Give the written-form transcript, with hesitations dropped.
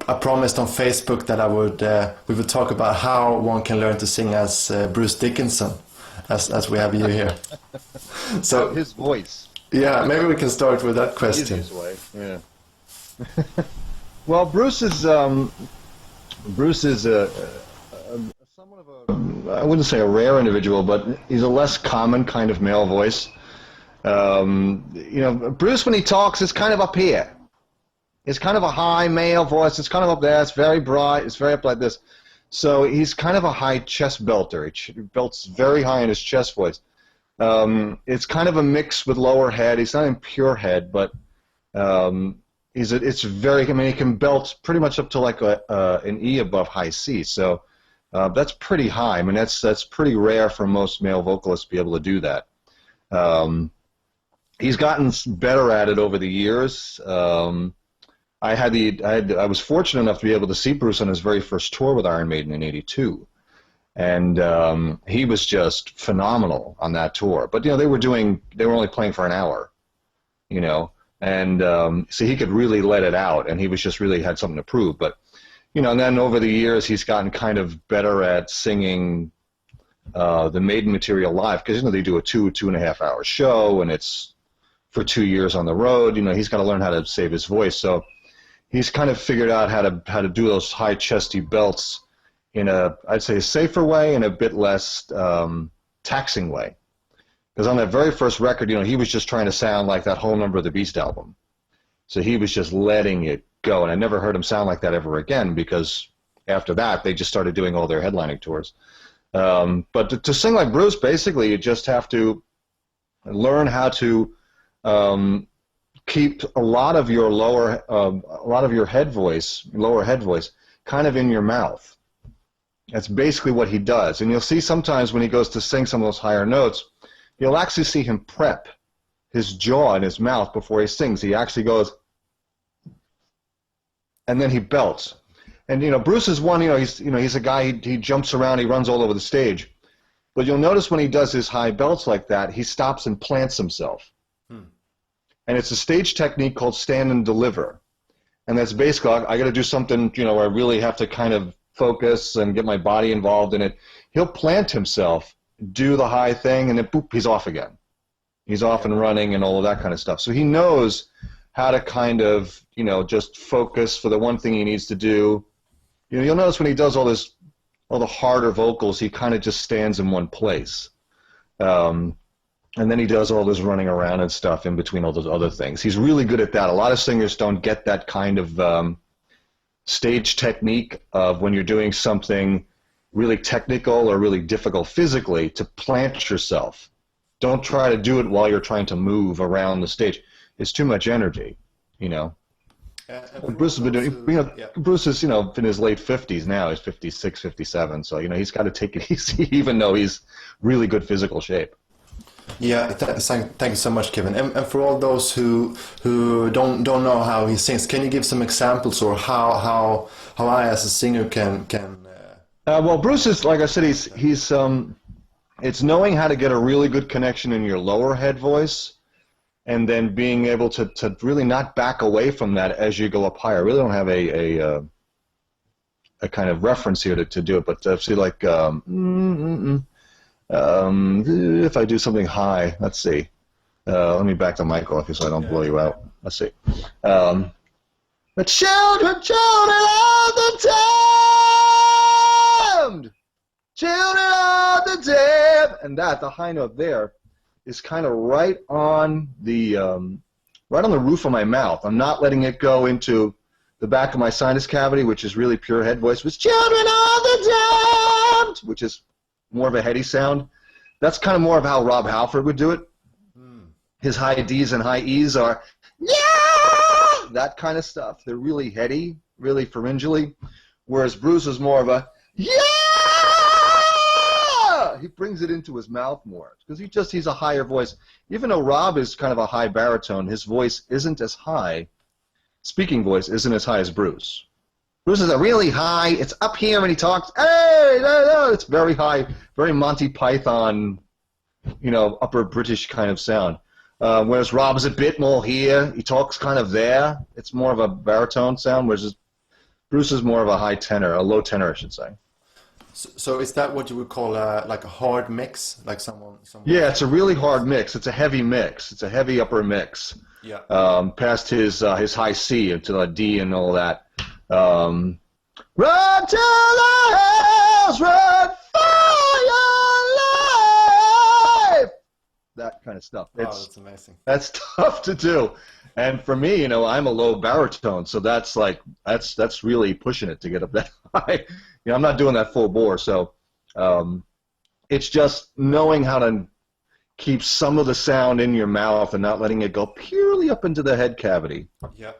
I promised on Facebook that we would talk about how one can learn to sing as Bruce Dickinson, as we have you here. So his voice. Yeah, maybe we can start with that question. Easiest way. Yeah. Well, Bruce is somewhat of a, I wouldn't say a rare individual, but he's a less common kind of male voice. Bruce, when he talks, is kind of up here. It's kind of a high male voice. It's kind of up there. It's very broad. It's very up like this. So he's kind of a high chest belter. He belts very high in his chest voice. It's kind of a mix with lower head. He's not in pure head, but it's very. I mean, he can belt pretty much up to like an E above high C. So that's pretty high. I mean, that's pretty rare for most male vocalists to be able to do that. He's gotten better at it over the years. I was fortunate enough to be able to see Bruce on his very first tour with Iron Maiden in '82, and he was just phenomenal on that tour. But they were only playing for an hour, and so he could really let it out, and he was just really had something to prove. But and then over the years he's gotten kind of better at singing the Maiden material live, because they do a 2.5 hour show, and it's for 2 years on the road. He's got to learn how to save his voice. So he's kind of figured out how to do those high chesty belts in I'd say a safer way and a bit less taxing way. Because on that very first record, he was just trying to sound like that whole Number of the Beast album. So he was just letting it go, and I never heard him sound like that ever again, because after that they just started doing all their headlining tours. But to sing like Bruce, basically you just have to learn how to keep a lot of your lower head voice kind of in your mouth. That's basically what he does. And you'll see sometimes when he goes to sing some of those higher notes, you'll actually see him prep his jaw and his mouth before he sings. He actually goes, and then he belts. And Bruce is one. He's a guy. He jumps around. He runs all over the stage. But you'll notice when he does his high belts like that, he stops and plants himself. And it's a stage technique called stand and deliver. And that's basically, I got to do something, where I really have to kind of focus and get my body involved in it. He'll plant himself, do the high thing, and then boop, he's off again. He's off and running and all of that kind of stuff. So he knows how to kind of, just focus for the one thing he needs to do. You'll notice when he does all the harder vocals, he kind of just stands in one place. And then he does all this running around and stuff in between all those other things. He's really good at that. A lot of singers don't get that kind of stage technique of when you're doing something really technical or really difficult physically, to plant yourself. Don't try to do it while you're trying to move around the stage. It's too much energy, Bruce has been doing, Bruce is, in his late 50s now. He's 56, 57. So, he's got to take it easy, even though he's really good physical shape. Yeah, thank you so much, Kevin. And for all those who don't know how he sings, can you give some examples, or how I as a singer can? Well, Bruce is, like I said, he's it's knowing how to get a really good connection in your lower head voice, and then being able to really not back away from that as you go up higher. I really don't have a kind of reference here to do it, but see, like. If I do something high, let's see. Let me back the mic off here so I don't blow you out. Let's see. The children are the damned! Children are the damned! And the high note there, is kind of right on the roof of my mouth. I'm not letting it go into the back of my sinus cavity, which is really pure head voice. With children are the damned! Which is more of a heady sound. That's kind of more of how Rob Halford would do it. His high D's and high E's are, yeah, that kind of stuff. They're really heady, really pharyngally, whereas Bruce is more of a, yeah! He brings it into his mouth more, because he's a higher voice. Even though Rob is kind of a high baritone, his voice isn't as high, speaking voice isn't as high as Bruce. Bruce is a really high, it's up here when he talks, hey, no, it's very high, very Monty Python, upper British kind of sound. Whereas Rob's a bit more here, he talks kind of there, it's more of a baritone sound, whereas Bruce is more of a high tenor, a low tenor, I should say. So is that what you would call like a hard mix, like someone? Yeah, it's a really hard mix. It's a heavy mix. It's a heavy upper mix. Yeah. Past his high C into the D and all that. Run to the hills, run for your life. That kind of stuff. Wow, that's amazing. That's tough to do. And for me, you know, I'm a low baritone, so that's really pushing it to get up that high. You know, I'm not doing that full bore, so it's just knowing how to keep some of the sound in your mouth and not letting it go purely up into the head cavity. Yeah.